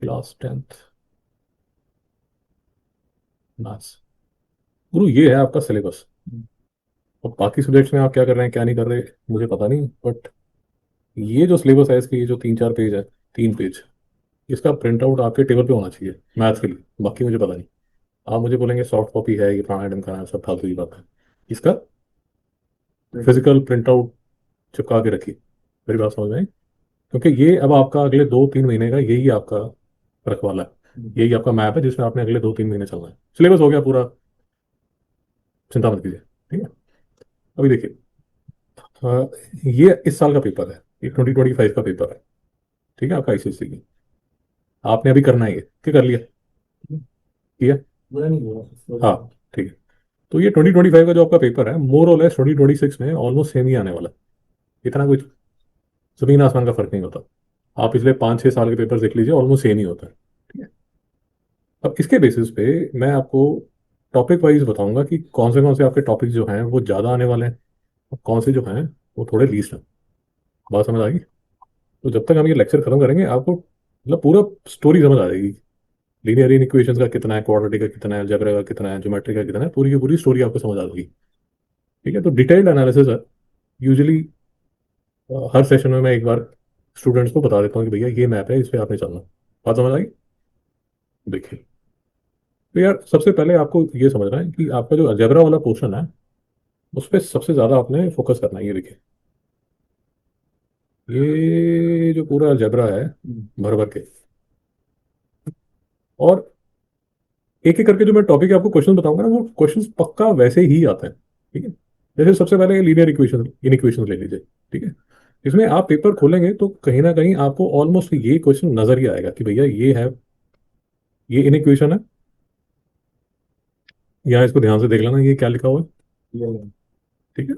Class 10th maths. गुरु ये है आपका सिलेबस। अब बाकी सब्जेक्ट्स में आप क्या कर रहे हैं क्या नहीं कर रहे मुझे पता नहीं, बट ये जो सिलेबस है इसके ये जो 3-4 पेज है, 3 पेज, इसका प्रिंट आउट आपके टेबल पे होना चाहिए मैथ्स के लिए। बाकी मुझे पता नहीं, आप मुझे बोलेंगे सॉफ्ट कॉपी है, ये पुराना आइटम का है, सब फालतू की बात है। इसका फिजिकल प्रिंट आउट चिपका के रखिए। मेरी बात समझ में आई? क्योंकि ये अब आपका अगले 2-3 महीने का यही आपका रखवाला है, यही आपका मैप है जिसमें आपने अगले 2-3 महीने चलना है। सिलेबस हो गया पूरा, चिंता मत कीजिए। ठीक है। अभी देखिए, ये इस साल का पेपर है, ये 2025 का पेपर है। ठीक है, आपका आईसीएससी की। आपने अभी करना है ये, क्या कर लिया? किया? बुरा नहीं हुआ। हाँ। ठीक है। तो ये 2025 का जो आपका पेपर है, मोर और लेस 2026 में ऑलमोस्ट सेम ही आने वाला है। इतना कुछ जमीन आसमान का फर्क नहीं होता। आप पिछले 5-6 साल के पेपर देख लीजिए, ऑलमोस्ट सेम ही होता है। ठीक है। अब इसके बेसिस पे मैं आपको टॉपिक वाइज बताऊंगा कि कौन से आपके टॉपिक जो हैं वो ज़्यादा आने वाले हैं और कौन से जो हैं वो थोड़े लीस्ट हैं। बात समझ आ गई? तो जब तक हम ये लेक्चर खत्म करेंगे आपको मतलब पूरा स्टोरी समझ आ जाएगी। लीनियर इक्वेशंस का कितना है, क्वाड्रेटिक का कितना है, अलजेब्रा का कितना है, ज्योमेट्री का कितना है, पूरी की पूरी स्टोरी आपको समझ आ जाएगी। ठीक है। तो डिटेल्ड एनालिसिस है यूजुअली। हर सेशन में मैं एक बार स्टूडेंट्स को बता देता हूँ कि भैया ये मैप है, इस पे आपने चलना। बात समझ आई? देखिए, तो यार सबसे पहले आपको ये समझना है कि आपका जो अलजेब्रा वाला पोर्शन है उस पर सबसे ज्यादा आपने फोकस करना है। ये देखिए, ये जो पूरा अलजेब्रा है भर भर के, और एक एक करके जो मैं टॉपिक आपको क्वेश्चन बताऊंगा ना, वो क्वेश्चन पक्का वैसे ही आते हैं। ठीक है। जैसे सबसे पहले लीनियर इक्वेशन इन इक्वेशन ले लीजिए। ठीक है। इसमें आप पेपर खोलेंगे तो कहीं ना कहीं आपको ऑलमोस्ट ये क्वेश्चन नजर ही आएगा कि भैया ये है, ये इन इक्वेशन है। यहाँ इसको ध्यान से देख लेना, ये क्या लिखा हुआ है। ठीक है।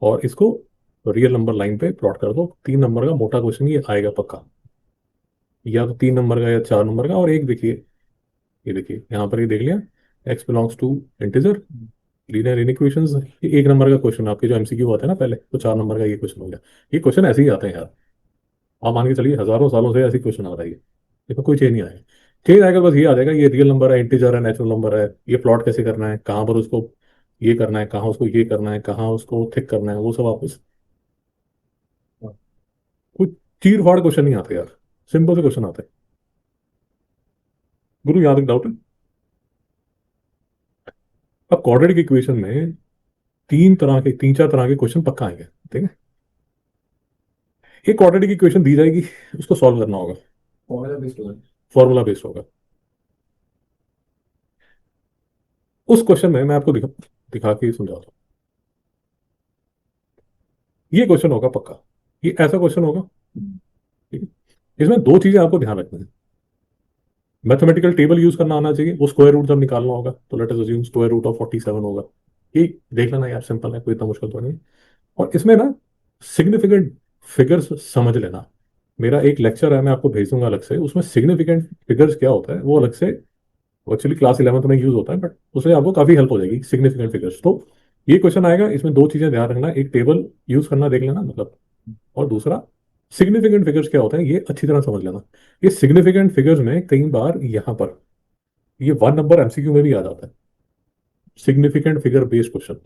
और इसको रियल नंबर लाइन पे प्लॉट कर दो। 3 नंबर का मोटा क्वेश्चन ये आएगा पक्का, या तो 3 नंबर का या 4 नंबर का। और एक देखिए, ये देखिए यहाँ पर, ये देख लिया, X belongs to integer, linear inequations. ये 1 नंबर का क्वेश्चन आपके जो एमसीक्यू आते हैं ना पहले, तो 4 नंबर का ये क्वेश्चन हो गया। ये क्वेश्चन ऐसे ही आते हैं यार। आप मान के चलिए हजारों सालों से ऐसे क्वेश्चन आ रहा है। देखो कोई चेंज नहीं आएगा। चेंज आएगा बस ये आ जाएगा, ये रियल नंबर है, इंटीजर है, नेचुरल नंबर है, ये प्लॉट कैसे करना है, कहाँ पर उसको ये करना है, कहाँ उसको ये करना है, कहाँ उसको थिक करना है, वो सब आपको कुछ चीर फाड़ क्वेश्चन नहीं आते यार। सिंपल से क्वेश्चन आते हैं। गुरु यहाँ तक डाउट है? अब क्वाड्रेटिक इक्वेशन में 3-4 तरह के क्वेश्चन पक्का आएंगे। ठीक है। एक क्वाड्रेटिक इक्वेशन दी जाएगी, उसको सॉल्व करना होगा। फॉर्मूला बेस्ड होगा। फॉर्मूला बेस्ड होगा। उस क्वेश्चन में मैं आपको दिखा दिखा के समझाता हूँ। ये क्वेश्चन होगा पक्का, ये ऐसा क्वेश्चन होगा। ठीक है। इसमें दो चीजें आपको ध्यान रखनी है। मैथमेटिकल टेबल यूज करना आना चाहिए, वो स्क्वायर रूट जब निकालना होगा तो let us assume square root of 47 होगा। ये देख लेना यार, सिंपल है, कोई इतना मुश्किल तो नहीं। और इसमें ना सिग्निफिकेंट फिगर्स समझ लेना। मेरा एक लेक्चर है, मैं आपको भेज दूंगा अलग से, उसमें सिग्निफिकेंट फिगर्स क्या होता है वो अलग से एक्चुअली क्लास 11 में यूज होता है, बट उससे आपको काफी हेल्प हो जाएगी सिग्निफिकेंट फिगर्स। तो ये क्वेश्चन आएगा, इसमें दो चीजें ध्यान रखना, एक टेबल यूज करना देख लेना मतलब, और दूसरा सिग्निफिकेंट फिगर्स क्या होता है ये अच्छी तरह समझ लेना। ये सिग्निफिकेंट फिगर्स में कई बार यहाँ पर ये 1 नंबर एमसीक्यू में भी आ जाता है, सिग्निफिकेंट फिगर बेस्ड क्वेश्चन।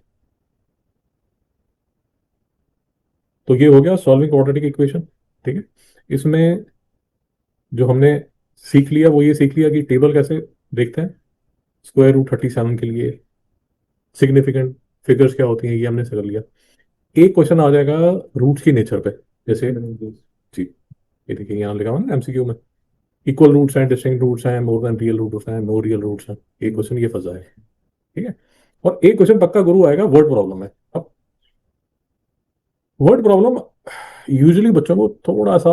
तो ये हो गया सॉल्विंग क्वाड्रेटिक इक्वेशन। ठीक है। इसमें जो हमने सीख लिया वो ये सीख लिया कि टेबल कैसे देखते हैं स्क्वायर रूट 37 के लिए, सिग्निफिकेंट फिगर्स क्या होती हैं ये हमने समझ लिया। एक क्वेश्चन आ जाएगा रूट्स की नेचर पे, जैसे जी, ये देखिए यहाँ लिखा हुआ है ना एमसीक्यू में, इक्वल रूट्स हैं, डिस्टिंक्ट रूट्स हैं, मोर देन रियल रूट्स हैं, नो रियल रूट्स हैं। एक क्वेश्चन ये फंसा है। ठीक है। और एक क्वेश्चन पक्का गुरु आएगा वर्ड प्रॉब्लम में। अब वर्ड प्रॉब्लम यूजुअली बच्चों को थोड़ा सा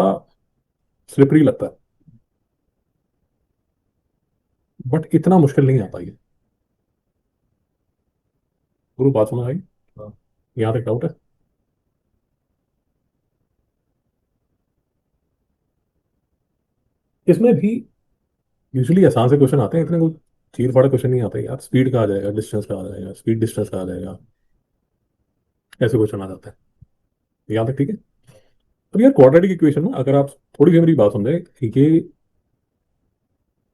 स्लिपरी लगता है, बट इतना मुश्किल नहीं आता ये। गुरु बात समझ आई? हाँ। यहाँ तक डाउट है? इसमें भी यूजुअली आसान से क्वेश्चन आते हैं, इतने कोई चीर फाड़ क्वेश्चन नहीं आते यार। स्पीड का आ जाएगा, डिस्टेंस का आ जाएगा, स्पीड डिस्टेंस का आ जाएगा, ऐसे क्वेश्चन आ जाते हैं। यहाँ तक ठीक है? अब यार क्वाड्रेटिक इक्वेशन में अगर आप थोड़ी सी मेरी बात समझे, ठीक है,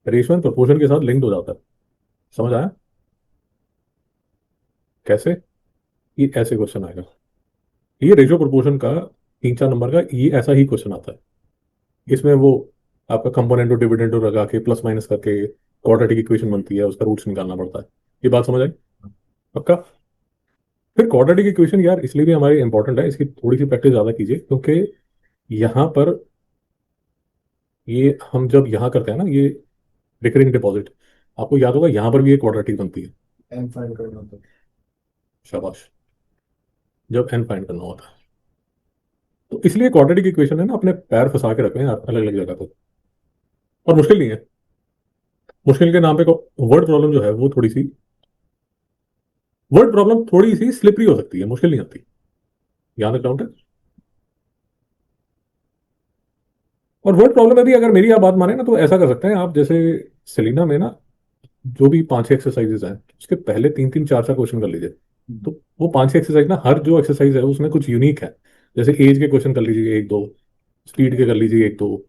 रेशियो एंड प्रोपोर्शन के साथ लिंक्ड हो जाता है। समझ आया? कैसे? ये ऐसे क्वेश्चन आएगा। ये रेशियो प्रोपोर्शन का 3 4 नंबर का ये ऐसा ही क्वेश्चन आता है। इसमें वो आपका कंपोनेंट और डिविडेंड लगा के प्लस माइनस करके क्वाड्रेटिक इक्वेशन बनती है, उसका रूट्स निकालना पड़ता है। ये बात समझ आई? पक्का? फिर क्वाड्रेटिक इक्वेशन यार इसलिए भी हमारी इंपॉर्टेंट है, इसकी थोड़ी सी प्रैक्टिस ज्यादा कीजिए, क्योंकि यहाँ पर ये हम जब यहाँ करते हैं ना, ये रिकरिंग डिपॉजिट, आपको याद होगा यहाँ पर भी एक क्वाड्रेटिक बनती है। एम फाइंड करना होता है। शाबाश। जब एन फाइंड करना होता है, तो इसलिए क्वाड्रेटिक इक्वेशन है ना, अपने पैर फंसा के रखते हैं अलग अलग जगह पे। और मुश्किल नहीं है। मुश्किल के नाम पे वर्ड प्रॉब्लम जो है वो थोड़ी सी, वर्ड प्रॉब्लम थोड़ी सी स्लिपरी हो सकती है, मुश्किल नहीं होती। यहाँ तक डाउट है? और वर्ड प्रॉब्लम में भी अगर मेरी आप बात माने ना, तो ऐसा कर सकते हैं आप, जैसे सेलिना में ना जो भी 5 6 एक्सरसाइजेस हैं, उसके पहले 3 3 4 4 क्वेश्चन कर लीजिए। तो वो 5 6 एक्सरसाइज ना, हर जो एक्सरसाइज है उसमें कुछ यूनिक है। जैसे एज के क्वेश्चन कर लीजिए एक दो, स्पीड के कर लीजिए एक दो,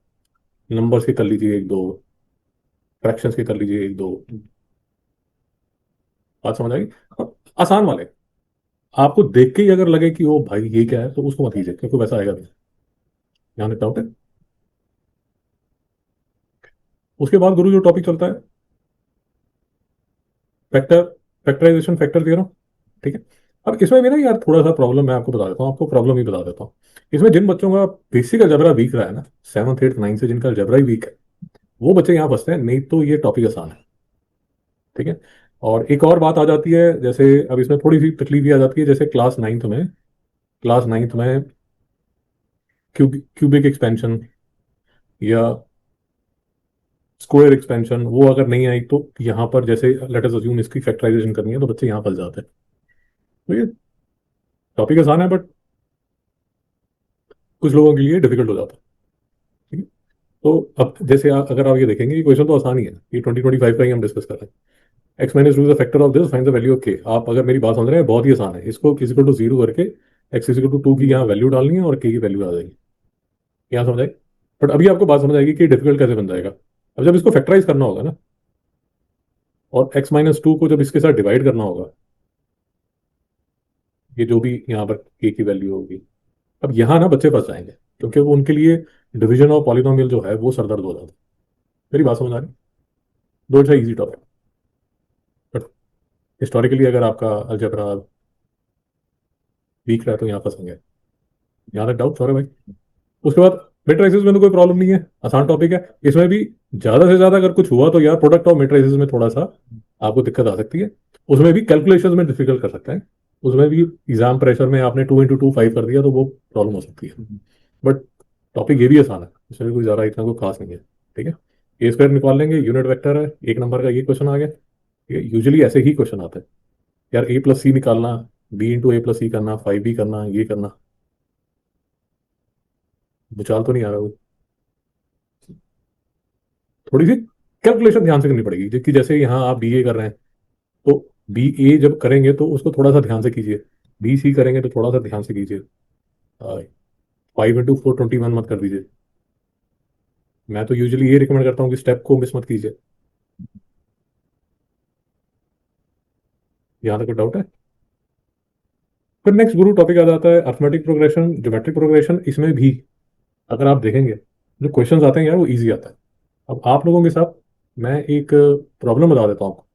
नंबर्स के कर लीजिए एक दो, फ्रैक्शंस के कर लीजिए एक दो। बात समझ आई? और आसान वाले, आपको देख के ही अगर लगे कि ओ भाई ये क्या है, तो उसको मत कीजिए, क्योंकि वैसा आएगा नहीं। यहाँ तक डाउट है? उसके बाद गुरु जो टॉपिक चलता है, फैक्टर, फैक्टराइजेशन, फैक्टर थ्योरम। ठीक है। अब इसमें भी ना यार थोड़ा सा प्रॉब्लम मैं आपको बता देता हूँ, आपको प्रॉब्लम ही बता देता हूँ। इसमें जिन बच्चों का बेसिक अलजेब्रा वीक रहा है ना, 7th 8th 9th से जिनका अलजेब्रा ही वीक है, वो बच्चे यहाँ फंसते हैं, नहीं तो ये टॉपिक आसान है। ठीक है। और एक और बात आ जाती है, जैसे अब इसमें थोड़ी सी तकलीफ भी आ जाती है, जैसे क्लास 9th में क्यूबिक एक्सपेंशन या स्क्वायर एक्सपेंशन वो अगर नहीं आई, तो यहाँ पर जैसे लेट अस अज्यूम इसकी फैक्टराइजेशन करनी है, तो बच्चे यहाँ फंस जाते हैं। तो ये टॉपिक आसान है, बट कुछ लोगों के लिए डिफिकल्ट हो जाता है। ठीक है। तो अब जैसे अगर आप ये देखेंगे, ये क्वेश्चन तो आसान ही है, ये 2025 का ही हम डिस्कस कर रहे हैं। X minus two is the factor of this, find the value of के। आप अगर मेरी बात समझ रहे हैं, बहुत ही आसान है, इसको इक्वल टू 0 करके एक्स इक्वल टू 2 की यहाँ वैल्यू डालनी है और के की वैल्यू आ जाएगी। यहाँ समझ आई? बट अभी आपको बात समझ आएगी कि डिफिकल्ट कैसे बन जाएगा। अब जब इसको फैक्टराइज करना होगा ना, और x-2 को जब इसके साथ डिवाइड करना होगा, ये जो भी यहाँ पर के की वैल्यू होगी, अब यहाँ ना बच्चे फंस जाएंगे, क्योंकि वो उनके लिए डिवीजन ऑफ पॉलिनोमियल जो है वो सरदर्द हो जाता है। मेरी बात समझ आ रही? दो अच्छा इजी टॉपिक। बट हिस्टोरिकली अगर आपका अलजेब्रा वीक रहा है, तो यहाँ फंसेंगे। यहाँ तक डाउट सॉरी भाई? उसके बाद मेट्राइसिस में तो कोई प्रॉब्लम नहीं है, आसान टॉपिक है। इसमें भी ज्यादा से ज्यादा अगर कुछ हुआ, तो यार प्रोडक्ट ऑफ मेट्राइसिस में थोड़ा सा आपको दिक्कत आ सकती है। उसमें भी कैलकुलेशन में डिफिकल्ट कर सकते हैं। उसमें भी एग्जाम प्रेशर में आपने 2 × 2 5 कर दिया, तो वो प्रॉब्लम हो सकती है। बट टॉपिक ये भी आसान है, इसमें भी कोई ज़्यादा इतना कोई खास नहीं है। ठीक है। ए स्क्वायर निकाल लेंगे, यूनिट वेक्टर है, 1 नंबर का ये क्वेश्चन आ गया। ठीक है, यूजली ऐसे ही क्वेश्चन आते हैं यार, A+C निकालना, B × A+C करना, 5B करना, ये करना। भूचाल तो नहीं आ रहा कोई? थोड़ी सी कैलकुलेशन ध्यान से करनी पड़ेगी, जबकि जैसे यहाँ आप BA कर रहे हैं, तो BA जब करेंगे तो उसको थोड़ा सा ध्यान से कीजिए, BC करेंगे तो थोड़ा सा ध्यान से कीजिए। 5 × 4 21 मत कर दीजिए। मैं तो यूजुअली ये रिकमेंड करता हूँ कि स्टेप को मिस मत कीजिए। यहाँ तक कोई डाउट है? फिर नेक्स्ट गुरु टॉपिक आ जाता है अर्थमेटिक प्रोग्रेशन, ज्योमेट्रिक प्रोग्रेशन। इसमें भी अगर आप देखेंगे, जो क्वेश्चंस आते हैं यार वो इजी आता है। अब आप लोगों के साथ मैं एक प्रॉब्लम बता देता हूँ आपको।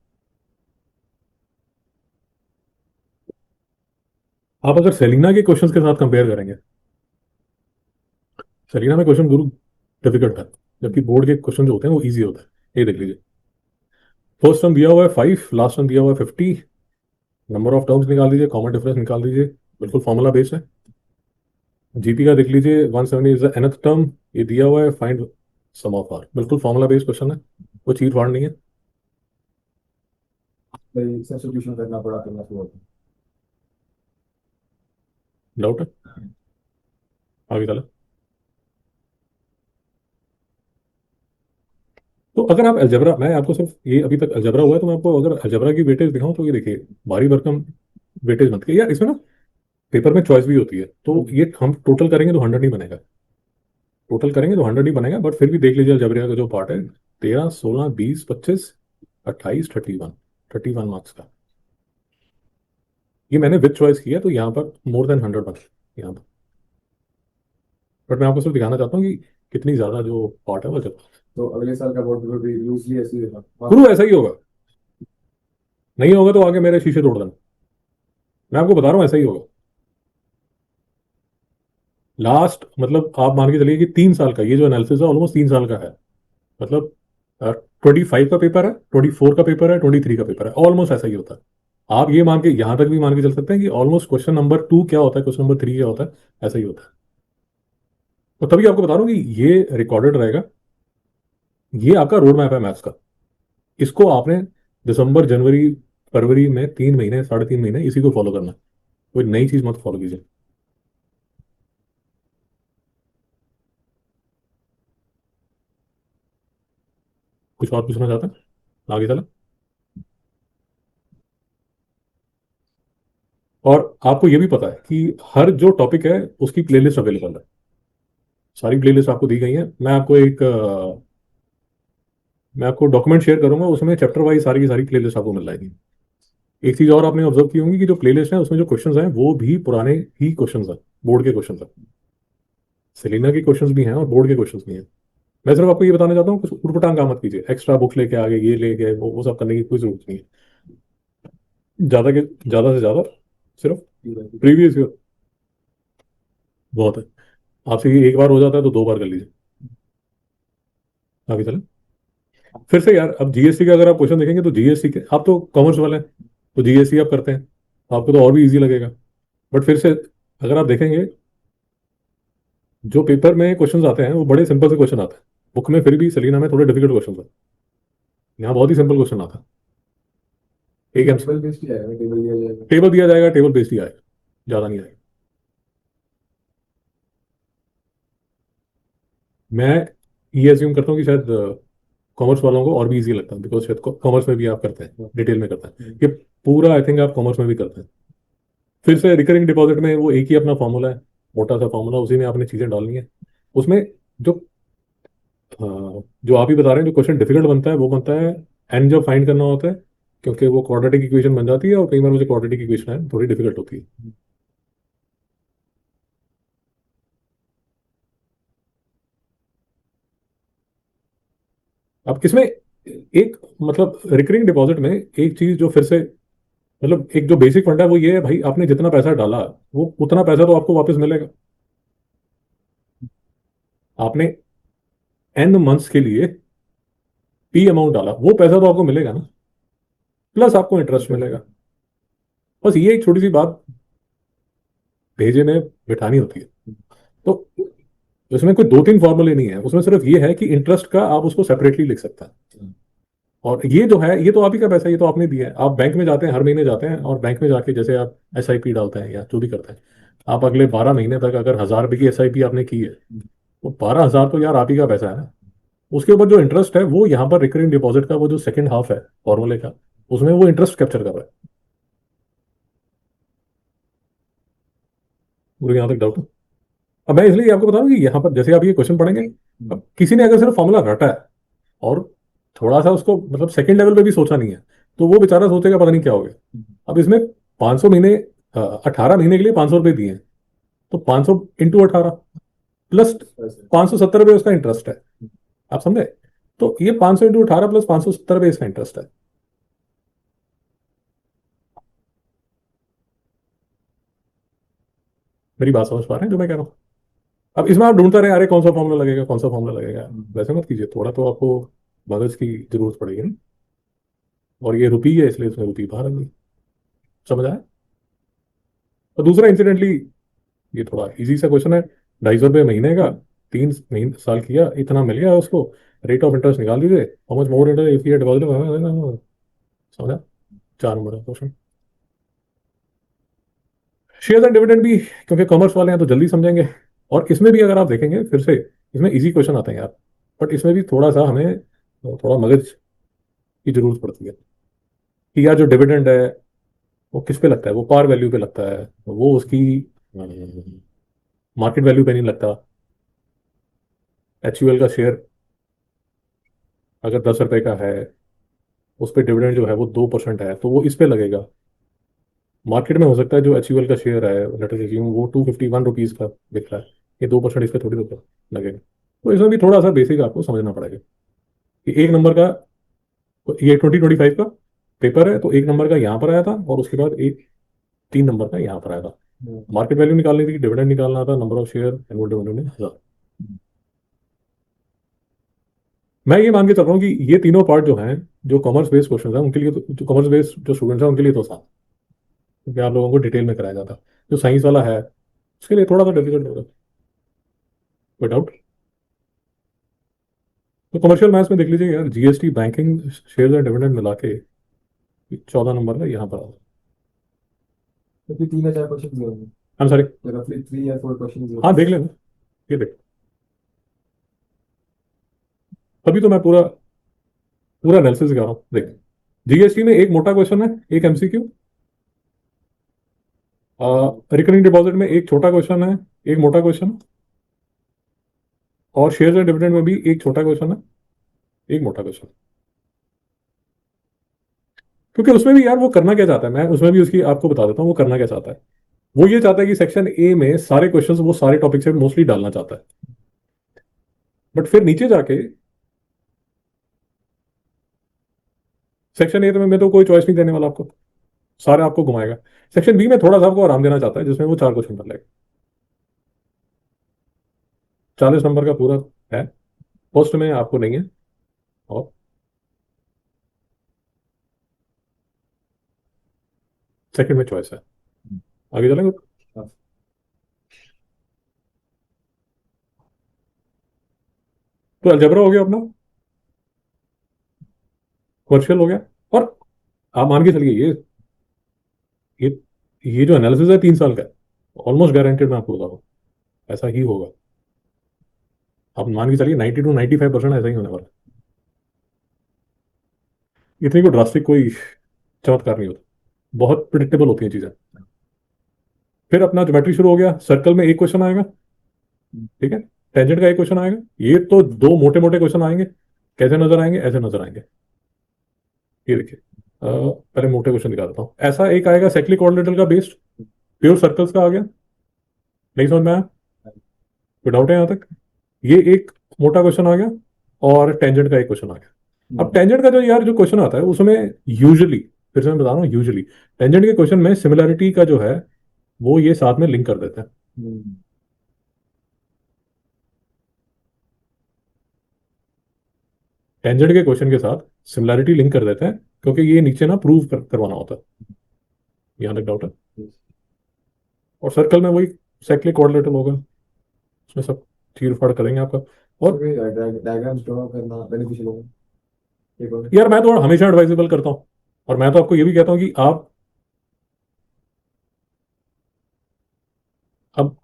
आप अगर सेलिना के क्वेश्चंस के साथ कंपेयर करेंगे, सेलिना में क्वेश्चन गुरु डिफिकल्ट है, जबकि बोर्ड के क्वेश्चन जो होते हैं वो इजी होता है। ये देख लीजिए, फर्स्ट टर्म दिया हुआ है 5, लास्ट टर्म दिया हुआ है 50। नंबर ऑफ टर्म्स निकाल दीजिए, कॉमन डिफरेंस निकाल दीजिए, बिल्कुल फॉर्मूला बेस्ड है। जीपी का देख लीजिए, 170 इज द nth टर्म, ये दिया हुआ है, फाइंड सम ऑफ आर, बिल्कुल फॉर्मूला बेस्ड क्वेश्चन है, कोई चीट फाड़ नहीं है। भाई सब्स्टिट्यूशन करना पड़ा करना शुरू होता डाउट है? आगे चला। तो अगर आप अलजबरा, मैं आपको सिर्फ ये अभी तक अलजबरा हुआ है, तो मैं आपको अगर अलजबरा की वेटेज दिखाऊं, तो ये देखिए, भारी भरकम वेटेज बनती है यार इसमें ना। पेपर में चॉइस भी होती है, तो ये हम टोटल करेंगे तो 100 नहीं बनेगा, टोटल करेंगे तो 100 ही बनेगा, बट फिर भी देख लीजिए अलजबरा का जो पार्ट है, 13, 16, 20, 25, 28, 31 मार्क्स का। ये मैंने विद चॉइस किया तो यहाँ पर मोर देन 100 मार्क्स यहाँ पर। बट मैं आपको सिर्फ दिखाना चाहता हूँ कि कितनी ज्यादा जो पार्ट है वो जब तो अगले साल का बोर्ड पेपर भी लूजली ऐसे ही होगा। शुरू ऐसा ही होगा। नहीं होगा तो आगे मेरे शीशे तोड़ देना। मैं आपको बता रहा हूँ ऐसा ही होगा। लास्ट मतलब आप मान के चलिए कि 3 साल का ये जो एनालिसिस है ऑलमोस्ट 3 साल का है। मतलब 25 का पेपर है, 24 का पेपर है, 23 का पेपर है, ऑलमोस्ट ऐसा ही होता है। आप ये मान के यहां तक भी मान के चल सकते हैं कि ऑलमोस्ट क्वेश्चन नंबर 2 क्या होता है, क्वेश्चन नंबर 3 क्या होता है, ऐसा ही होता है। तो तभी आपको बता रहा हूँ कि ये रिकॉर्डेड रहेगा। ये आपका रोड मैप है मैथ्स का। इसको आपने दिसंबर, जनवरी, फरवरी में 3 महीने, 3.5 महीने इसी को फॉलो करना है। कोई नई चीज मत फॉलो कीजिए। कुछ और पूछना चाहते हैं आगे चला। और आपको ये भी पता है कि हर जो टॉपिक है उसकी प्लेलिस्ट अवेलेबल है। सारी प्लेलिस्ट आपको दी गई है। मैं आपको डॉक्यूमेंट शेयर करूंगा, उसमें चैप्टर वाइज सारी की सारी प्लेलिस्ट आपको मिल जाएगी। एक चीज और आपने ऑब्जर्व की होंगी कि जो प्लेलिस्ट है उसमें जो क्वेश्चंस हैं वो भी पुराने ही क्वेश्चंस हैं, बोर्ड के क्वेश्चंस हैं। सेलिना के क्वेश्चंस भी हैं और बोर्ड के क्वेश्चंस भी हैं। मैं सिर्फ आपको ये बताना चाहता हूँ कुछ उटपटांग काम मत कीजिए, एक्स्ट्रा बुक्स लेके आ गए, ये ले गए, वो सब करने की कोई जरूरत नहीं है। ज्यादा से ज्यादा सिर्फ प्रीवियस ईयर बहुत है। आपसे ये एक बार हो जाता है तो 2 बार कर लीजिए। आगे चलें। फिर से यार, अब जीएसटी का अगर आप क्वेश्चन देखेंगे तो जीएसटी के, आप तो कॉमर्स वाले हैं तो जीएसटी आप करते हैं, तो आपको तो और भी इजी लगेगा। बट फिर से अगर आप देखेंगे जो पेपर में क्वेश्चंस आते हैं वो बड़े सिंपल से क्वेश्चन आते हैं। बुक में फिर भी सलीना में थोड़े डिफिकल्ट क्वेश्चन है। यहाँ बहुत ही सिंपल क्वेश्चन आता है। एक एमसी टेबल बेस्ड ही आएगा, टेबल दिया जाएगा। टेबल दिया जाएगा, टेबल बेस्ड ही आएगा, ज्यादा नहीं आएगा। मैं ये अज्यूम करता हूँ कि शायद कॉमर्स वालों को और भी इजी लगता है, बिकॉज शायद कॉमर्स में भी आप करते हैं, डिटेल में करते हैं ये पूरा। आई थिंक आप कॉमर्स में भी करते हैं। फिर से रिकरिंग डिपॉजिट में वो एक ही अपना फॉर्मूला है, मोटा सा फॉर्मूला, उसी में आपने चीजें डालनी है। उसमें जो जो आप ही बता रहे हैं, जो क्वेश्चन डिफिकल्ट बनता है वो बनता है एन जब फाइंड करना होता है, क्योंकि वो क्वाड्रेटिक इक्वेशन बन जाती है और कई बार मुझे क्वाड्रेटिक इक्वेशन है थोड़ी डिफिकल्ट होती है। अब इसमें एक मतलब रिकरिंग डिपॉजिट में एक चीज जो फिर से मतलब एक जो बेसिक फंडा है वो ये है भाई, आपने जितना पैसा डाला वो उतना पैसा तो आपको वापस मिलेगा। आपने एन मंथ्स के लिए पी अमाउंट डाला, वो पैसा तो आपको मिलेगा ना, प्लस आपको इंटरेस्ट मिलेगा। बस ये एक छोटी सी बात भेजे में बिठानी होती है। तो उसमें कोई 2-3 फॉर्मूले नहीं है, उसमें सिर्फ ये है कि इंटरेस्ट का आप उसको सेपरेटली लिख सकते हैं। और ये जो है ये तो आप ही का पैसा है, ये तो आपने दिया है। आप बैंक में जाते हैं, हर महीने जाते हैं और बैंक में जाके जैसे आप एसआईपी डालते हैं या जो भी करते हैं, आप अगले 12 महीने तक अगर 1,000 रुपये की एसआईपी आपने की है, वो 12,000 तो यार आप ही का पैसा है ना। उसके ऊपर जो इंटरेस्ट है वो यहाँ पर रिकरिंग डिपॉजिट का वो जो सेकंड हाफ है फॉर्मूले का, उसमें वो इंटरेस्ट कैप्चर कर रहा है। पूरे यहाँ तक डाउट है? अब मैं इसलिए आपको बता रहा हूँ कि यहाँ पर जैसे आप ये क्वेश्चन पढ़ेंगे, अब किसी ने अगर सिर्फ फॉर्मूला रटा है और थोड़ा सा उसको मतलब सेकंड लेवल पे भी सोचा नहीं है, तो वो बेचारा सोचेगा पता नहीं क्या हो गया। अब इसमें 500 महीने, 18 महीने के लिए 500 रुपये दिए हैं, तो 500 × 18 प्लस 570 रुपये उसका इंटरेस्ट है। आप समझे? तो ये 500 × 18 प्लस 570 रुपये इसका इंटरेस्ट है। मेरी बात समझ पा रहे हैं जो मैं कह रहा हूँ? अब इसमें आप ढूंढते रहे अरे कौन सा फॉर्मूला लगेगा, कौन सा फॉर्मूला लगेगा, वैसे मत कीजिए। थोड़ा तो आपको मगज की जरूरत पड़ेगी ना। और ये रुपी है इसलिए इसमें रुपी बाहर आ गई। समझ आया? और दूसरा इंसिडेंटली ये थोड़ा इजी सा क्वेश्चन है। 250 रुपये महीने का, 3 साल किया, इतना मिल गया उसको। रेट ऑफ इंटरेस्ट निकाल दीजिए, how much more interest if you deposit. समझा? 4 नंबर का क्वेश्चन। शेयर एंड डिविडेंड भी, क्योंकि कॉमर्स वाले हैं तो जल्दी समझेंगे। और इसमें भी अगर आप देखेंगे फिर से, इसमें इजी क्वेश्चन आते हैं यार, बट इसमें भी थोड़ा सा हमें थोड़ा मगज की जरूरत पड़ती है कि यार जो डिविडेंड है वो किस पे लगता है, वो पार वैल्यू पे लगता है, वो उसकी मार्केट वैल्यू पे नहीं लगता। एचयूएल का शेयर अगर 10 रुपए का है, उस पर डिविडेंड जो है वो 2% है, तो वो इस पे लगेगा। मार्केट में हो सकता है जो एचयूएल का शेयर है, लेट अस अज्यूम वो 251 रुपीज़ का बिक रहा है, ये 2% इस पर थोड़ी तो लगेगा। तो इसमें भी थोड़ा सा बेसिक आपको समझना पड़ेगा कि एक नंबर का, ये 2025 का पेपर है, तो एक नंबर का यहाँ पर आया था, और उसके बाद एक 3 नंबर का यहाँ पर आया था। मार्केट वैल्यू निकालनी थी, डिविडेंड निकालना था, number of share, annual dividend ने 1000। मैं ये मान के चल रहा हूँ कि ये तीनों पार्ट जो हैं, जो कॉमर्स बेस्ड क्वेश्चन है उनके लिए तो, जो कॉमर्स बेस्ड जो स्टूडेंट्स हैं उनके लिए तो आसान, क्योंकि आप लोगों को डिटेल में कराया जाता है। जो साइंस वाला है उसके लिए थोड़ा सा डिफिकल्ट होगा, कोई डाउट? तो कमर्शियल मैथ्स में देख लीजिए यार, GST, banking, share and dividend मिला के 14 नंबर का यहाँ पर आता क्योंकि 3 या 4 क्वेश्चन होंगे। है। सॉरी, रफली 3 या 4 क्वेश्चन हाँ होंगे। देख लेना, ये देख, तभी तो मैं पूरा पूरा एनालिसिस कर रहा हूँ। देख, जीएसटी में एक मोटा क्वेश्चन है, एक एमसीक्यू। रिकरिंग डिपॉजिट में एक छोटा क्वेश्चन है, एक मोटा क्वेश्चन। और शेयर एंड डिविडेंड में भी एक छोटा क्वेश्चन है, एक मोटा क्वेश्चन। क्योंकि उसमें भी यार वो करना क्या चाहता है, मैं उसमें भी उसकी आपको बता देता हूँ वो करना क्या चाहता है। वो ये चाहता है कि सेक्शन ए में सारे क्वेश्चंस वो सारे टॉपिक से मोस्टली डालना चाहता है, बट फिर नीचे जाके सेक्शन ए में तो कोई चॉइस नहीं देने वाला आपको, सारे आपको घुमाएगा। सेक्शन बी में थोड़ा सा आपको आराम देना चाहता है, जिसमें वो 4 क्वेश्चन कर लेगा। 40 नंबर का पूरा है, फर्स्ट में आपको नहीं है, और सेकंड में चॉइस है। आगे चलेंगे। हाँ। तो अलजेब्रा हो गया अपना, वर्चुअल हो गया। और आप मान के चलिए ये ये जो एनालिसिस है 3 साल का, ऑलमोस्ट गारंटेड मैं आपको बता रहा हूँ ऐसा ही होगा। आप मान के चलिए 90 to 95% ऐसा ही होने वाला है। इतनी कोई ड्रास्टिक कोई चमत्कार नहीं होता, बहुत प्रिडिक्टेबल होती हैं चीजें। फिर अपना ज्योमेट्री शुरू हो गया, सर्कल में एक क्वेश्चन आएगा, ठीक है। टेंजेंट का एक क्वेश्चन आएगा, ये तो दो मोटे मोटे क्वेश्चन आएंगे। कैसे नजर आएंगे? ऐसे नजर आएंगे। ये देखिए, पहले मोटे क्वेश्चन दिखा देता हूँ। ऐसा एक आएगा साइक्लिक कोऑर्डिनेटर का बेस्ड, प्योर सर्कल्स का आ गया। नहीं समझ में आया? कोई डाउट है यहाँ तक? ये एक मोटा क्वेश्चन आ गया, और टेंजेंट का एक क्वेश्चन आ गया। अब टेंजेंट का जो यार जो क्वेश्चन आता है उसमें यूजुअली, फिर से मैं बता रहा हूँ, यूजुअली टेंजेंट के क्वेश्चन में सिमिलैरिटी का जो है वो ये साथ में लिंक कर देते हैं। टेंजेंट के क्वेश्चन के साथ सिमिलैरिटी लिंक कर देते हैं, क्योंकि ये नीचे ना प्रूव करवाना होता है। यहाँ तक डाउट है? और सर्कल में वही साइक्लिक कोऑर्डिनेटर होगा, उसमें सब चीर फाड़ करेंगे आपका। और डायग्राम्स ड्रॉ करना बेनिफिशियल होगा। एक और यार मैं तो हमेशा एडवाइजेबल करता हूँ, और मैं तो आपको ये भी कहता हूँ कि आप अब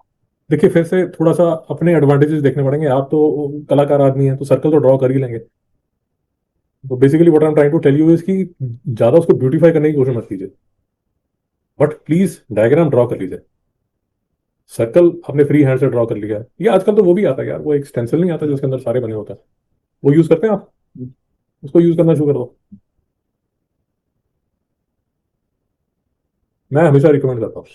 देखिए, फिर से थोड़ा सा अपने एडवांटेजेस देखने पड़ेंगे। आप तो कलाकार आदमी हैं, तो सर्कल तो ड्रॉ कर ही लेंगे। तो basically what I am trying to tell you is कि ज्यादा उसको ब्यूटीफाई करने की कोशिश मत कीजिए, बट प्लीज डायग्राम ड्रॉ कर लीजिए। सर्कल अपने फ्री हैंड से ड्रॉ कर लिया है, ये आजकल तो वो भी आता है यार, वो एक स्टेंसिल नहीं आता जिसके अंदर सारे बने होते हैं, वो यूज करते हैं आप, उसको यूज करना शुरू कर दो। मैं हमेशा रिकमेंड करता हूँ,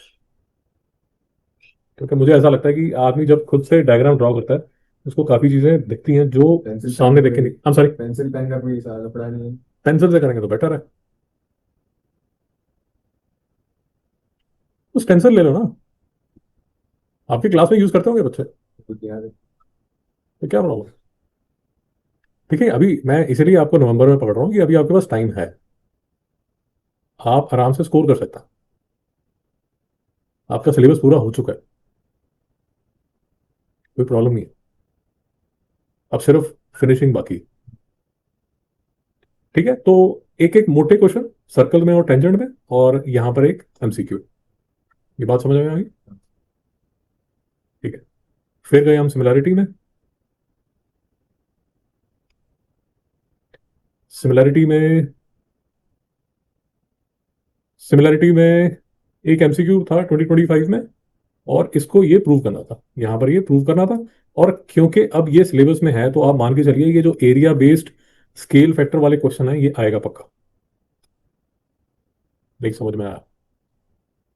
क्योंकि मुझे ऐसा लगता है कि आदमी जब खुद से डायग्राम ड्रॉ करता है उसको काफी चीजें दिखती हैं जो पेंसिल पेन सामने का देख के कोई नहीं। हम सॉरी, पेंसिल पेन का कोई लफड़ा नहीं है। पेंसिल से करेंगे तो बेटर है। तो स्टेंसिल ले लो ना, आपकी क्लास में यूज करते होंगे बच्चे, कुछ याद है। तो क्या प्रॉब्लम? ठीक है, अभी मैं इसीलिए आपको नवंबर में पकड़ रहा हूँ कि अभी आपके पास टाइम है, आप आराम से स्कोर कर सकते हैं। आपका सिलेबस पूरा हो चुका है, कोई प्रॉब्लम नहीं है, अब सिर्फ फिनिशिंग बाकी है। ठीक है, तो एक एक मोटे क्वेश्चन सर्कल में और टेंजेंट में, और यहां पर एक एमसीक्यू। ये बात समझ में आ गई? ठीक है, फिर गए हम सिमिलैरिटी में। सिमिलैरिटी में सिमिलैरिटी में एक एमसीक्यू था 2025 में, और इसको ये प्रूव करना था, यहां पर ये प्रूव करना था। और क्योंकि अब ये सिलेबस में है, तो आप मान के चलिए ये जो एरिया बेस्ड स्केल फैक्टर वाले क्वेश्चन है, ये आएगा पक्का। नहीं समझ में आया?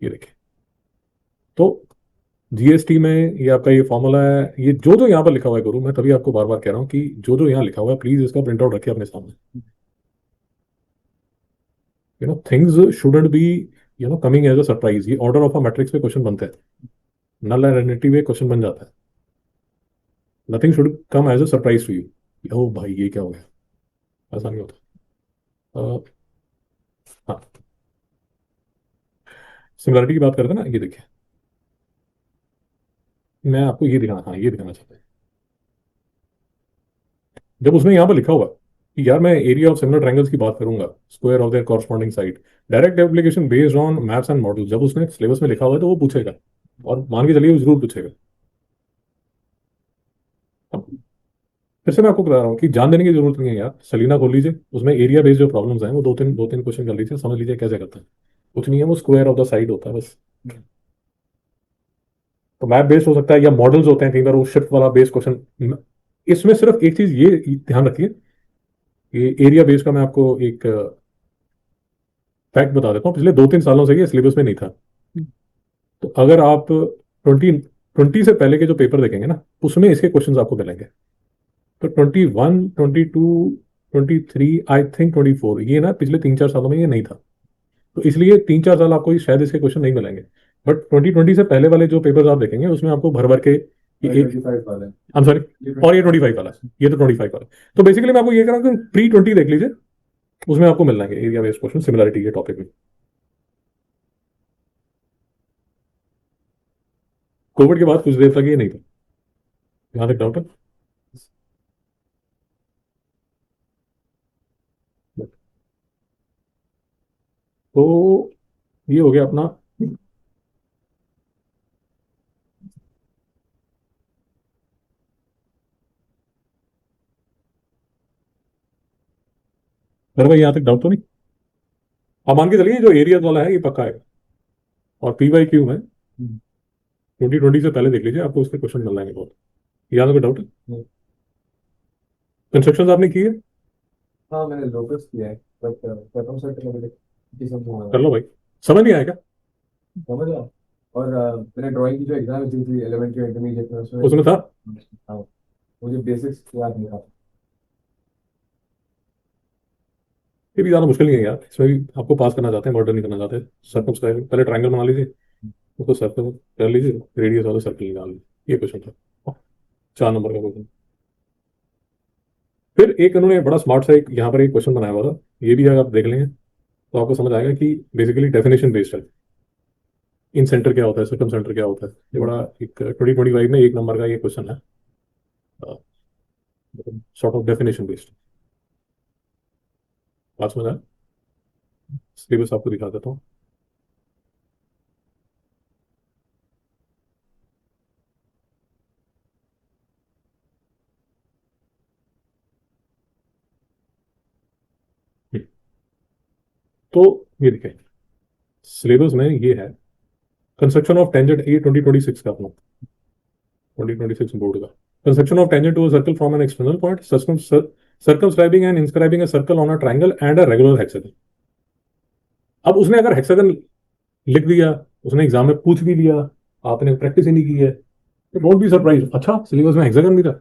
ये देखिए, तो जीएसटी में ये आपका ये फॉर्मूला है, ये जो जो यहाँ पर लिखा हुआ है गुरु, मैं तभी आपको बार बार कह रहा हूँ कि जो जो यहाँ लिखा हुआ है प्लीज इसका प्रिंट आउट रखिए अपने सामने। Things shouldn't be coming as a surprise. ये ऑर्डर ऑफ अ मैट्रिक्स पे क्वेश्चन बनते हैं, नल आइडेंटिटी पे क्वेश्चन बन जाता है। Nothing should come as a surprise to you. ओ भाई ये क्या हो गया, ऐसा नहीं होता। अ, हाँ, सिमिलरिटी की बात करते हैं ना, ये देखिए, मैं आपको ये दिखाना, हाँ ये दिखाना चाहता हूँ। जब उसने यहाँ पर लिखा हुआ कि यार मैं एरिया ऑफ सिमिलर ट्रायंगल्स की बात करूंगा, square of their corresponding side, direct application based on maps and model, जब उसने सिलेबस में लिखा हुआ है तो वो पूछेगा, और मान के चलिए वो जरूर पूछेगा। अब फिर से मैं आपको बता रहा हूँ कि जान देने की जरूरत नहीं है यार, सलीना खोल लीजिए, उसमें एरिया बेस्ड जो प्रॉब्लम्स हैं वो दो तीन क्वेश्चन कर लीजिए, समझ लीजिए कैसे करते हैं। कुछ नहीं है, वो स्क्वायर ऑफ द साइड होता है बस। तो मैप बेस्ड हो सकता है या मॉडल्स होते हैं, कई बार वो शिफ्ट वाला बेस्ड क्वेश्चन। इसमें सिर्फ एक चीज ये ध्यान रखिए, ये एरिया बेस्ड का मैं आपको एक फैक्ट बता देता हूँ, पिछले 2-3 सालों से ये सिलेबस में नहीं था। तो अगर आप 2020 से पहले के जो पेपर देखेंगे ना, उसमें इसके क्वेश्चंस आपको मिलेंगे। तो 21, 22, 23, आई थिंक 24, ये ना पिछले 3-4 सालों में ये नहीं था। तो इसलिए 3-4 साल आपको शायद इसके क्वेश्चन नहीं मिलेंगे। बट 2020 से पहले वाले जो पेपर्स आप देखेंगे उसमें आपको भर भर के ये एक, 25 वाला है। आई एम सॉरी, ये और ये 25 25 वाला है, ये तो 25 वाला है। तो बेसिकली मैं आपको ये कह रहा हूँ कि प्री 20 देख लीजिए, उसमें आपको मिल जाएंगे एरिया बेस्ड क्वेश्चन सिमिलरिटी के टॉपिक में। कोविड के बाद कुछ देर तक ये नहीं था, यहाँ तक डाउट है? तो ये हो गया अपना। मेरे भाई यहाँ तक डाउट तो नहीं? आप मान के चलिए जो एरिया वाला है ये पक्का है। और पी वाई क्यू में 2020 से पहले देख लीजिए, आपको उसके क्वेश्चन मिल जाएंगे बहुत। यहाँ तक डाउट है? कंस्ट्रक्शन आपने की है? हाँ मैंने नोटिस किया है, बट प्रथम सेट में मैंने किसी समझ कर लो भाई, समझ नहीं आएगा समझ रहा। और मैंने ड्राइंग की जो एग्जाम दी थी एलिमेंट्री इंटरमीडिएट में, उसमें उसमें था। हाँ, मुझे बेसिक्स याद नहीं रहा। ये भी ज्यादा मुश्किल नहीं है यार, इसमें भी आपको पास करना चाहते हैं, मर्डर नहीं करना चाहते। सर्कम पहले ट्रायंगल बना लीजिए, उसको सर्कल कर लीजिए, रेडियस वाला सर्कल निकाल लीजिए, ये क्वेश्चन था 4 नंबर का क्वेश्चन। फिर एक उन्होंने बड़ा स्मार्ट सा एक यहाँ पर एक क्वेश्चन बनाया हुआ था, ये भी अगर आप देख लेंगे तो आपको समझ आएगा कि बेसिकली डेफिनेशन बेस्ड है। इन सेंटर क्या होता है, सर्कम सेंटर क्या होता है, ये बड़ा एक 2025 में 1 नंबर का ये क्वेश्चन है, सॉर्ट ऑफ डेफिनेशन बेस्ड। बात समझ आया? सिलेबस आपको दिखा देता हूँ। तो ये देखिए, सिलेबस में ये है, कंस्ट्रक्शन ऑफ टेंजेंट, ये 2026 का अपना 2026 बोर्ड का। Construction of tangent to a circle from an external point, circumscribing and inscribing a circle on a triangle and a regular hexagon. अब उसने अगर हेक्सागन लिख दिया, उसने एग्जाम में पूछ भी लिया, आपने प्रैक्टिस ही नहीं की है, तो डोंट बी सरप्राइज, अच्छा सिलेबस में हेक्सागन भी था।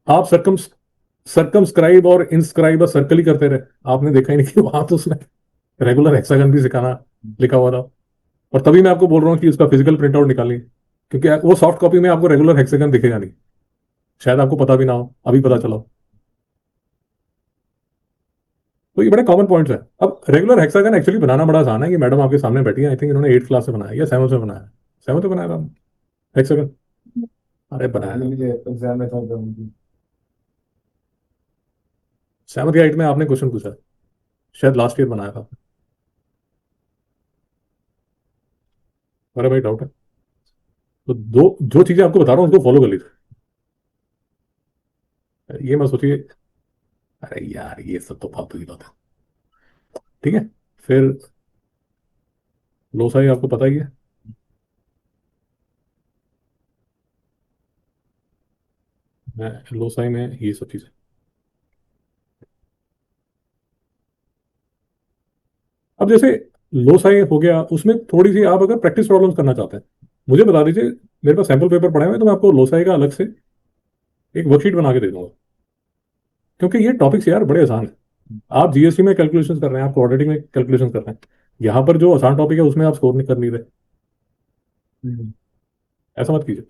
आप सर्कमस्क्राइब और इंस्क्राइब सर्कल ही करते रहे, आपने देखा ही नहीं कि वहां तो उसने रेगुलर हेक्सागन भी सिखाना लिखा हुआ था। और तभी मैं आपको बोल रहा हूँ कि उसका फिजिकल प्रिंट आउट निकालिए, क्योंकि वो सॉफ्ट कॉपी में आपको रेगुलर हेक्सागन दिखेगा नहीं, शायद आपको पता भी ना हो, अभी पता चला। तो ये बड़े कॉमन पॉइंट्स हैं। अब रेगुलर हेक्सागन एक्चुअली बनाना बड़ा आसान है, कि मैडम आपके सामने बैठी है, आई थिंक इन्होंने 8th क्लास से बनाया या 7th में बनाया, 7th में बनाया था हेक्सागन। अरे बनाया था मुझे एग्जाम में था तो मुझे 7th या 8th में, आपने क्वेश्चन पूछा, शायद लास्ट ईयर बनाया था। अरे भाई डाउट है तो दो जो चीजें आपको बता रहा हूँ उसको फॉलो कर लीजिए, ये मत सोचिए अरे यार ये सब तो फालतू की बात है। ठीक है, फिर लोसाई आपको पता ही है। लोसाई में ये सब चीज़ें। अब जैसे लोसाई हो गया, उसमें थोड़ी सी आप अगर प्रैक्टिस प्रॉब्लम्स करना चाहते हैं, मुझे बता दीजिए। मेरे पास सैम्पल पेपर पड़े हुए हैं, तो मैं आपको लोसाई का अलग से एक वर्कशीट बना के दे दूंगा। क्योंकि ये टॉपिक्स यार बड़े आसान है। आप जीएसटी में कैलकुलेशन कर रहे हैं, आप ऑडिटिंग में कैलकुलेशन कर रहे हैं, यहाँ पर जो आसान टॉपिक है उसमें आप स्कोर नहीं कर नहीं रहे। हम्म, ऐसा मत कीजिए।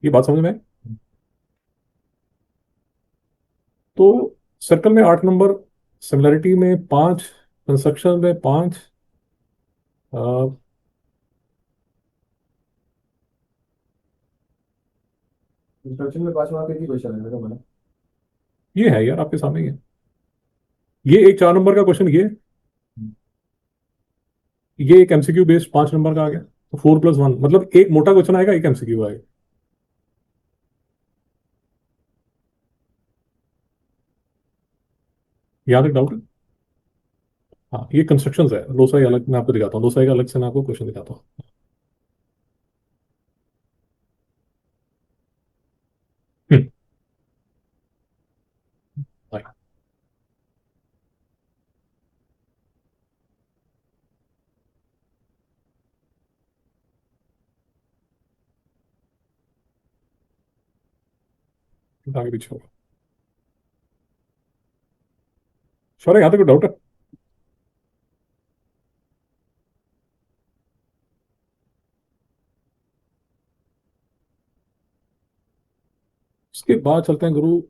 ये बात समझ में आए? तो सर्कल में 8 नंबर, सिमिलरिटी में 5, कंस्ट्रक्शन में 5, इंस्ट्रक्शन में 5 मार्क की क्वेश्चन है मेरा बना। ये है यार आपके सामने ही है। ये एक 4 नंबर का क्वेश्चन, ये एक एमसीक्यू बेस्ड 5 नंबर का आ गया। तो 4+1 मतलब एक मोटा क्वेश्चन आएगा, एक एमसीक्यू आएगा। यहाँ तक डाउट है? हाँ, ये कंस्ट्रक्शंस है। लोसाई अलग मैं आपको दिखाता हूँ, लोसाई का अलग से मैं आपको क्वेश्चन दिखाता हूँ। हम्म, आइए, आगे पीछे होगा। सॉरी, यहाँ तक डाउट है? उसके बाद चलते हैं गुरु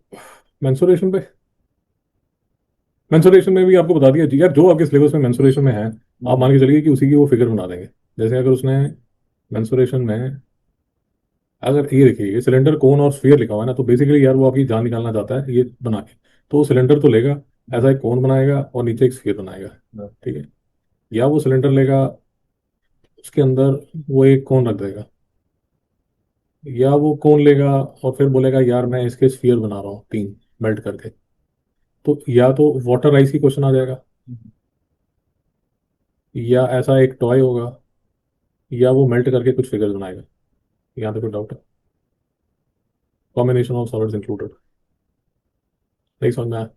मेंसुरेशन पे। मेंसुरेशन में भी आपको बता दिया जी यार, जो आपके सिलेबस में मेंसुरेशन में है, आप मान के चलिए कि उसी की वो फिगर बना देंगे। जैसे अगर उसने मेंसुरेशन में, अगर ये देखिए, ये सिलेंडर कोन और स्फीयर लिखा हुआ है ना, तो बेसिकली यार वो आपकी जान निकालना चाहता है ये बना के। तो वो सिलेंडर तो लेगा, ऐसा एक कोन बनाएगा और नीचे एक स्फीयर बनाएगा। ठीक है। या वो सिलेंडर लेगा, उसके अंदर वो एक कोन रख देगा, या वो कोन लेगा और फिर बोलेगा यार मैं इसके स्फीयर बना रहा हूँ 3 मेल्ट करके। तो या तो वाटर राइस की क्वेश्चन आ जाएगा, या ऐसा एक टॉय होगा, या वो मेल्ट करके कुछ फिगर बनाएगा। यहाँ पे कोई डाउट है? Combination of solids included. नहीं समझ में आया?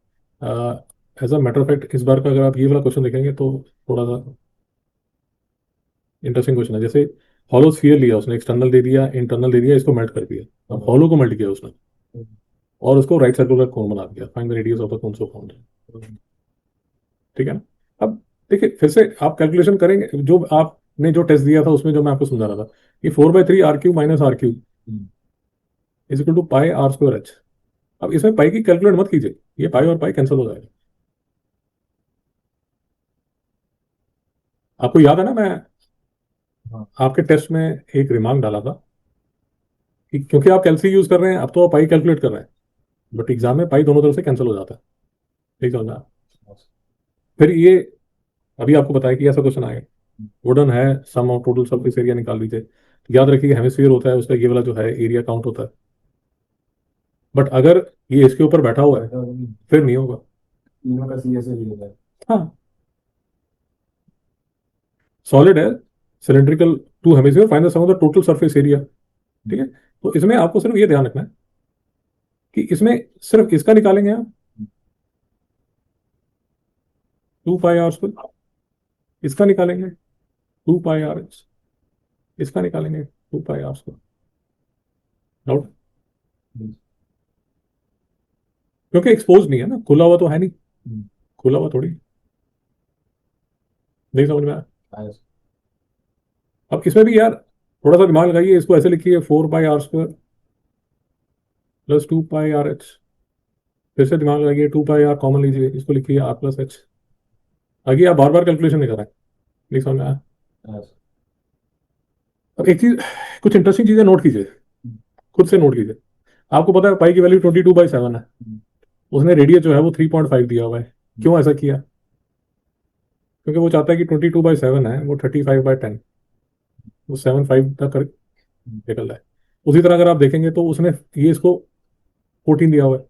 As a matter of fact, इस बार का अगर आप ये वाला क्वेश्चन देखेंगे तो थोड़ा सा इंटरेस्टिंग क्वेश्चन है। जैसे हॉलो स्फीयर लिया उसने, एक्सटर्नल दे दिया, इंटरनल दे दिया, इसको मेल्ट कर दिया। अब हॉलो को मेल्ट किया उसने और उसको राइट सर्कुलर कोन बना दिया। Find the radius of the cone so found. ठीक है ना? अब देखिए, फिर से आप कैलकुलेशन करेंगे, जो आपने जो टेस्ट दिया था उसमें जो मैं आपको समझा रहा था कि 4/3 r³ minus r³ is equal to pi r² h। अब इसमें पाई की कैलकुलेट मत कीजिए, ये पाई और पाई कैंसिल हो जाएगा। आपको याद है ना, मैं आपके टेस्ट में एक रिमार्क डाला था कि क्योंकि आप कैलसी यूज कर रहे हैं, अब तो आप पाई कैलकुलेट कर रहे हैं, बट एग्जाम में पाई दोनों तरफ से कैंसिल हो जाता है। ठीक है ना? फिर ये अभी आपको बताया कि ऐसा क्वेश्चन आएगा, वुडन है, सम ऑफ टोटल सरफेस एरिया निकाल दीजिए। तो याद रखिए, हेमिस्फीयर होता है उसका ये वाला जो है एरिया काउंट होता है। बट अगर ये इसके ऊपर बैठा हुआ है फिर नहीं होगा। तीनों का सी ऐसे लिया है। हाँ, सॉलिड है, cylindrical, 2 hemisphere, find the sum of the total surface area. ठीक है। तो इसमें आपको सिर्फ ये ध्यान रखना है कि इसमें सिर्फ इसका निकालेंगे आप, 2 पाई r²। इसका निकालेंगे 2 पाई r h। इसका निकालेंगे 2 पाई r²। डाउट? क्योंकि एक्सपोज नहीं है ना, खुला हुआ तो है नहीं, खुला हुआ थोड़ी। नहीं समझ में आया? अब इसमें भी यार थोड़ा सा दिमाग लगाइए, इसको ऐसे लिखिए 4 पाई r² +2 पाई r h। फिर से दिमाग लगाइए, 2 पाई r कॉमन लीजिए, इसको लिखिए r+h। आगे आप बार बार कैलकुलेशन नहीं कर रहे हैं। नहीं समझ में आया? अब एक चीज, कुछ इंटरेस्टिंग चीजें नोट कीजिए, खुद से नोट कीजिए। आपको पता है पाई की वैल्यू 22/7 है, उसने रेडियस जो है वो 3.5 दिया हुआ है। क्यों ऐसा किया? क्योंकि वो चाहता है कि 22/7 है वो 35/10, वो 7/5 तक निकल रहा है। उसी तरह अगर आप देखेंगे तो उसने ये इसको 14 दिया हुआ है,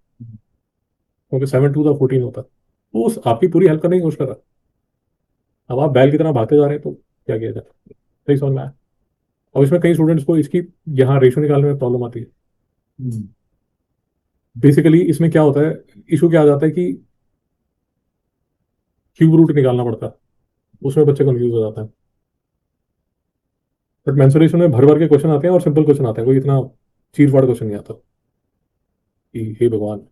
क्योंकि 7 2 14 होता है। तो उस आपकी पूरी हेल्प करने की कोशिश कर रहा है। अब आप बैल की तरह भागते जा रहे हैं, तो क्या किया जाए? सही समझ में आया? और इसमें कई स्टूडेंट्स को इसकी यहाँ रेशो निकालने में प्रॉब्लम आती है। बेसिकली इसमें क्या होता है, इशू क्या आ जाता है कि क्यूब रूट निकालना पड़ता है, उसमें बच्चे कंफ्यूज हो जाते हैं। बट मेंसुरेशन में भर भर के क्वेश्चन आते हैं और सिंपल क्वेश्चन आते हैं, कोई इतना चीर फाड़ क्वेश्चन नहीं आता कि हे भगवान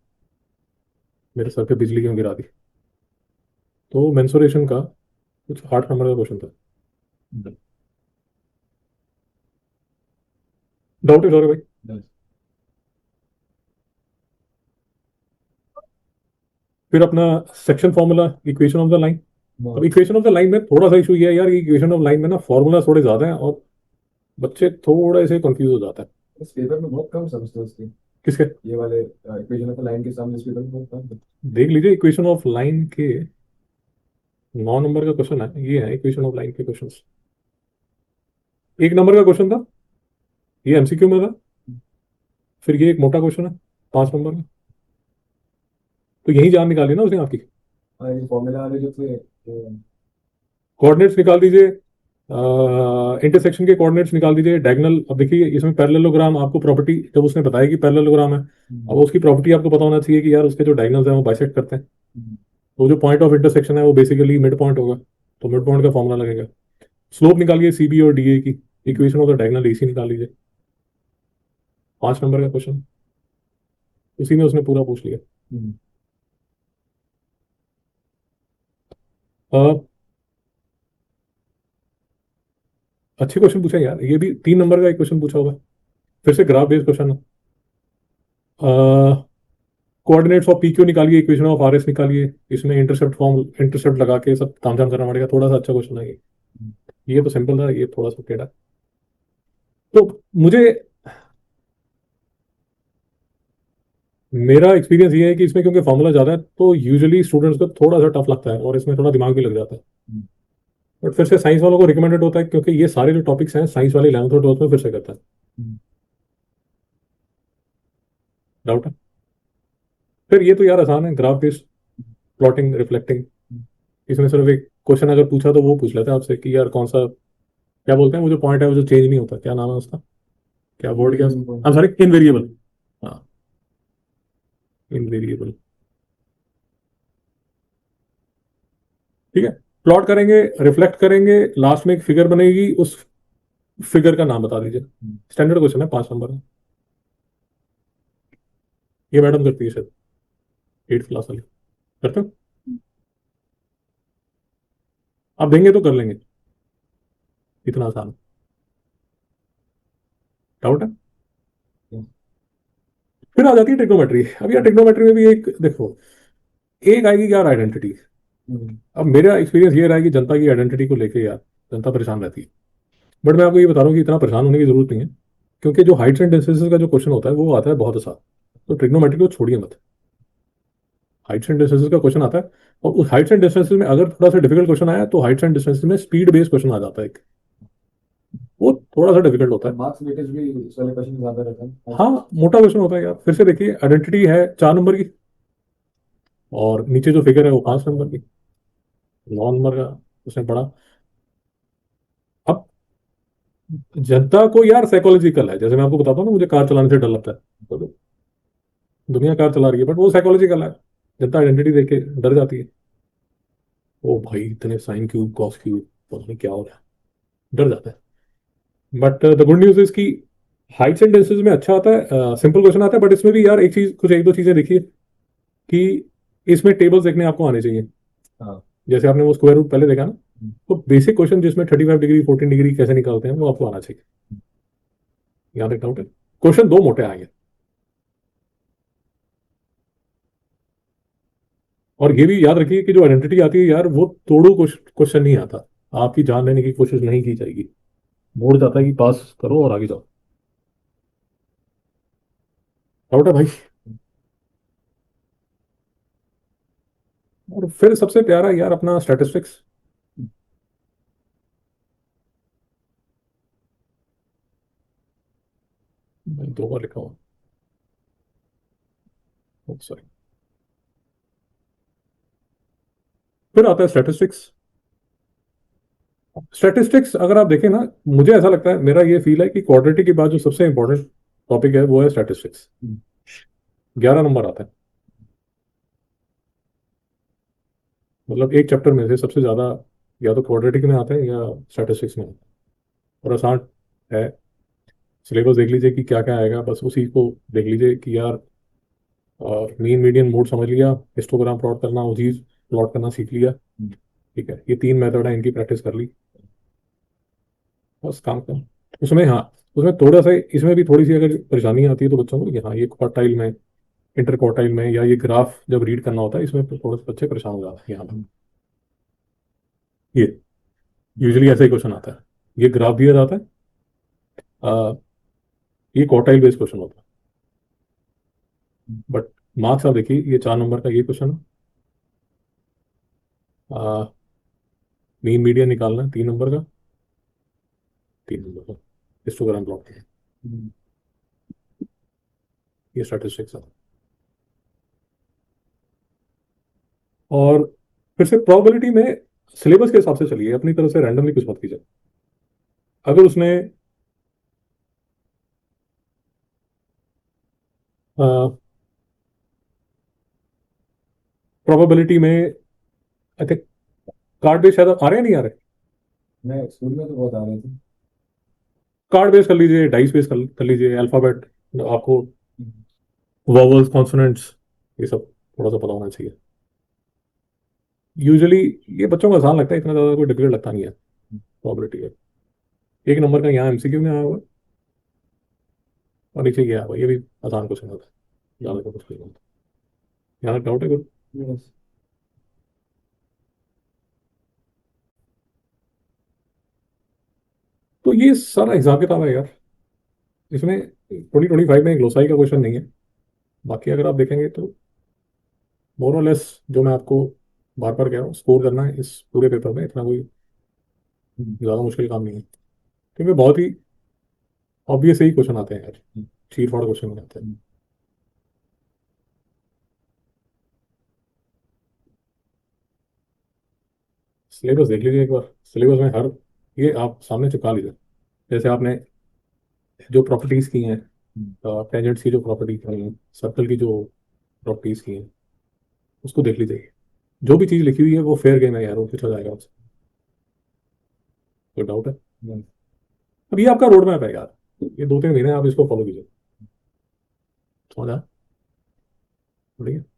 मेरे सर पे बिजली क्यों गिरा दी। तो मेंसुरेशन का कुछ 8 नंबर का क्वेश्चन था। डाउट है सॉरी भाई। Yes. फिर अपना section formula, equation of the line. अब No. Equation of the line में थोड़ा सा इशू ये है यार, इक्वेशन ऑफ लाइन में ना फॉर्मूला थोड़े ज्यादा हैं और बच्चे थोड़े से कंफ्यूज हो जाते हैं। इस पेपर में बहुत कम समझते हैं उसकी, किसके? ये वाले इक्वेशन ऑफ लाइन के सामने इस पेपर में बहुत कम। देख लीजिए इक्वेशन ऑफ लाइन के 9 नंबर का क्वेश्चन है, ये है इक्वेशन ऑफ लाइन के क्वेश्चन। 1 नंबर का क्वेश्चन था, ये एमसीक्यू में था। फिर ये एक मोटा क्वेश्चन है 5 नंबर का। तो यही जान निकाली ना उसने आपकी। हाँ, ये फॉर्मूला वाले जो थे कोऑर्डिनेट्स निकाल दीजिए, इंटरसेक्शन के कोऑर्डिनेट्स निकाल दीजिए, डायगोनल। अब देखिए इसमें पैरेललोग्राम आपको प्रॉपर्टी जब उसने बताया कि पैरेललोग्राम है, अब उसकी प्रॉपर्टी आपको पता होना चाहिए कि यार उसके जो डायगोनल्स हैं वो बाइसेक्ट करते हैं। तो जो पॉइंट ऑफ इंटरसेक्शन है वो बेसिकली मिड पॉइंट होगा, तो मिड पॉइंट का फॉर्मूला लगेगा। स्लोप निकालिए सीबी और डीए की, equation of the diagonal AC निकाल लीजिए। 5 नंबर का क्वेश्चन, उसी में उसने पूरा पूछ लिया। अ, अच्छे क्वेश्चन पूछा यार, ये भी 3 नंबर का एक क्वेश्चन पूछा होगा। फिर से ग्राफ बेस्ड क्वेश्चन है। कोऑर्डिनेट्स ऑफ पी क्यू निकालिए, इक्वेशन ऑफ आर एस निकालिए। इसमें इंटरसेप्ट लगा के सब तामझाम करना पड़ेगा, थोड़ा सा अच्छा क्वेश्चन है ये तो सिंपल था, ये थोड़ा सा टेढ़ा। तो मुझे, मेरा एक्सपीरियंस ये है कि इसमें क्योंकि फॉर्मूला ज्यादा है तो यूजुअली स्टूडेंट्स को थोड़ा सा टफ लगता है और इसमें थोड़ा दिमाग भी लग जाता है। बट फिर से साइंस वालों को रिकमेंडेड होता है क्योंकि ये सारे जो टॉपिक्स हैं साइंस वाले 11th और 12th में फिर से करता है। डाउट है? फिर ये तो यार आसान है, ग्राफ बेस्ड प्लॉटिंग रिफ्लेक्टिंग। इसमें सिर्फ एक क्वेश्चन अगर पूछा तो वो पूछ लेते हैं आपसे कि यार कौन सा, क्या बोलते हैं वो जो पॉइंट है वो जो चेंज नहीं होता, क्या नाम है उसका, क्या वर्ड, क्या, हम सॉरी, इनवेरिएबल। हाँ, इनवेरिएबल। ठीक है, प्लॉट करेंगे, रिफ्लेक्ट करेंगे, लास्ट में एक फिगर बनेगी, उस फिगर का नाम बता दीजिए। स्टैंडर्ड क्वेश्चन है 5 नंबर का। ये मैडम करती है शायद, 8th क्लास वाली। करते हो? आप देंगे तो कर लेंगे, इतना आसान। डाउट है? फिर आ जाती है ट्रिग्नोमेट्री। अब यार ट्रिग्नोमेट्री में भी एक देखो, एक आएगी यार आइडेंटिटी। अब मेरा एक्सपीरियंस ये रहा है कि जनता की आइडेंटिटी को लेके यार जनता परेशान रहती है। बट मैं आपको ये बता रहा हूँ कि इतना परेशान होने की जरूरत नहीं है, क्योंकि जो हाइट्स एंड डिस्टेंसेस का जो क्वेश्चन होता है वो आता है बहुत आसान। तो ट्रिग्नोमेट्री को छोड़िए मत, हाइट्स एंड डिस्टेंसेस का क्वेश्चन आता है। और उस हाइट्स एंड डिस्टेंसेस में अगर थोड़ा सा डिफिकल्ट क्वेश्चन आया तो हाइट्स एंड डिस्टेंसेस में स्पीड बेस्ड क्वेश्चन आ जाता है एक, वो थोड़ा सा डिफिकल्ट होता है। मार्क्स वेटेज भी इस वाले क्वेश्चन ज्यादा रहता है। हाँ, मोटा क्वेश्चन होता है यार। फिर से देखिए आइडेंटिटी है 4 नंबर की, और नीचे जो फिगर है वो 5 नंबर की, 9 नंबर का उसने पढ़ा। अब जनता को यार साइकोलॉजिकल है, जैसे मैं आपको बताता हूँ ना, मुझे कार चलाने से डर लगता है, तो दुनिया कार चला रही है बट वो साइकोलॉजिकल है। जनता आइडेंटिटी देख के डर जाती है, ओ भाई इतने साइन क्यूब कॉस क्यूब, पता नहीं क्या हो रहा है, डर जाता है। But the good news is कि हाइट्स एंड डेंसिटीज में अच्छा आता है, सिंपल क्वेश्चन आता है। बट इसमें भी यार एक चीज, कुछ एक दो चीजें देखिए कि इसमें टेबल्स देखने आपको आने चाहिए। हाँ। जैसे आपने वो स्क्वायर रूट पहले देखा ना, तो बेसिक क्वेश्चन जिसमें 35 डिग्री 14 डिग्री कैसे निकालते हैं वो आपको आना चाहिए। यहाँ तक डाउट है? क्वेश्चन दो मोटे आएंगे। और ये भी याद रखिए कि जो आइडेंटिटी आती है यार वो तोड़ो क्वेश्चन नहीं आता, आपकी जान लेने की कोशिश नहीं की जाएगी। बोर्ड जाता है कि पास करो और आगे जाओ। डाउट है भाई? और फिर सबसे प्यारा यार अपना स्टैटिस्टिक्स। मैं 2 बार लिखा हूँ, सॉरी। फिर आता है स्टैटिस्टिक्स। स्टैटिस्टिक्स अगर आप देखें ना, मुझे ऐसा लगता है, मेरा ये फील है कि क्वाड्रेटिक के बाद जो सबसे इंपॉर्टेंट टॉपिक है वो है स्टैटिस्टिक्स। 11 नंबर आता है। मतलब एक चैप्टर में से सबसे ज़्यादा या तो क्वाड्रेटिक में आता है या स्टैटिस्टिक्स में आता है। और आसान है। सिलेबस देख लीजिए कि क्या क्या आएगा, बस उसी को देख लीजिए कि यार मीन मीडियन मोड समझ लिया, हिस्टोग्राम प्लॉट करना, वो चीज़ प्लॉट करना सीख लिया। ठीक है, ये 3 मेथड है, इनकी प्रैक्टिस कर ली, बस काम कर। उसमें हाँ, उसमें थोड़ा सा इसमें भी थोड़ी सी अगर परेशानी आती है तो बच्चों को कि हाँ ये क्वार्टाइल में, इंटर क्वार्टाइल में, या ये ग्राफ जब रीड करना होता है इसमें तो थोड़े से बच्चे परेशान हो जाते हैं यहाँ पर। ये यूजुअली ऐसा ही क्वेश्चन आता है, ये ग्राफ दिया जाता है, आ, ये क्वार्टाइल बेस्ड क्वेश्चन होता है। बट मार्क्स आप देखिए, ये 4 नंबर का ये क्वेश्चन है, मीन मीडिया निकालना है 3 नंबर का, 3 नंबर का हिस्टोग्राम प्लॉट है, ये स्टैटिस्टिक्स है। और फिर से प्रोबेबिलिटी में सिलेबस के हिसाब से चलिए, अपनी तरफ से रैंडमली कुछ मत कीजिए। अगर उसने प्रोबेबिलिटी में आई थिंक कार्ड बेस शायद आ रहे हैं, नहीं आ रहे? मैं स्कूल में तो बहुत आ रहे थे। कार्ड बेस कर लीजिए, डाइस बेस कर लीजिए, अल्फाबेट आपको, वॉवल्स, कॉन्सोनेंट्स, ये सब थोड़ा सा पता होना चाहिए। यूजुअली ये बच्चों को आसान लगता है, इतना ज़्यादा कोई डिफिकल्ट लगता नहीं है। प्रोबेबिलिटी है, 1 नंबर का यहाँ एमसीक्यू में आया हुआ है, और नीचे गया हुआ, ये भी आसान क्वेश्चन होता है, ज़्यादा कुछ नहीं होता। यहाँ डाउट है कुछ? Yes. तो ये सारा हिसाब किताब है यार। इसमें 2025 में ग्लोसाई का क्वेश्चन नहीं है। बाकी अगर आप देखेंगे तो मोर और लेस जो मैं आपको बार बार कह रहा हूँ, स्कोर करना है इस पूरे पेपर में इतना कोई ज़्यादा मुश्किल काम नहीं है, क्योंकि बहुत ही ऑब्वियस ही क्वेश्चन आते हैं यार, चीट फॉड़ क्वेश्चन नहीं आते हैं। सिलेबस देख लीजिए एक बार, सिलेबस में हर, ये आप सामने चिपका लीजिए। जैसे आपने जो प्रॉपर्टीज की हैं, टेंजेंट्स की जो प्रॉपर्टी की हैं, सर्कल की जो प्रॉपर्टीज की हैं, उसको देख लीजिए। जो भी चीज़ लिखी हुई है वो फेयर गेम है यार, वो पूछा जाएगा आपसे, कोई डाउट है? Yes. अब ये आपका रोड मैप है यार, ये 2-3 महीने आप इसको फॉलो कीजिए, समझ आया? ठीक है।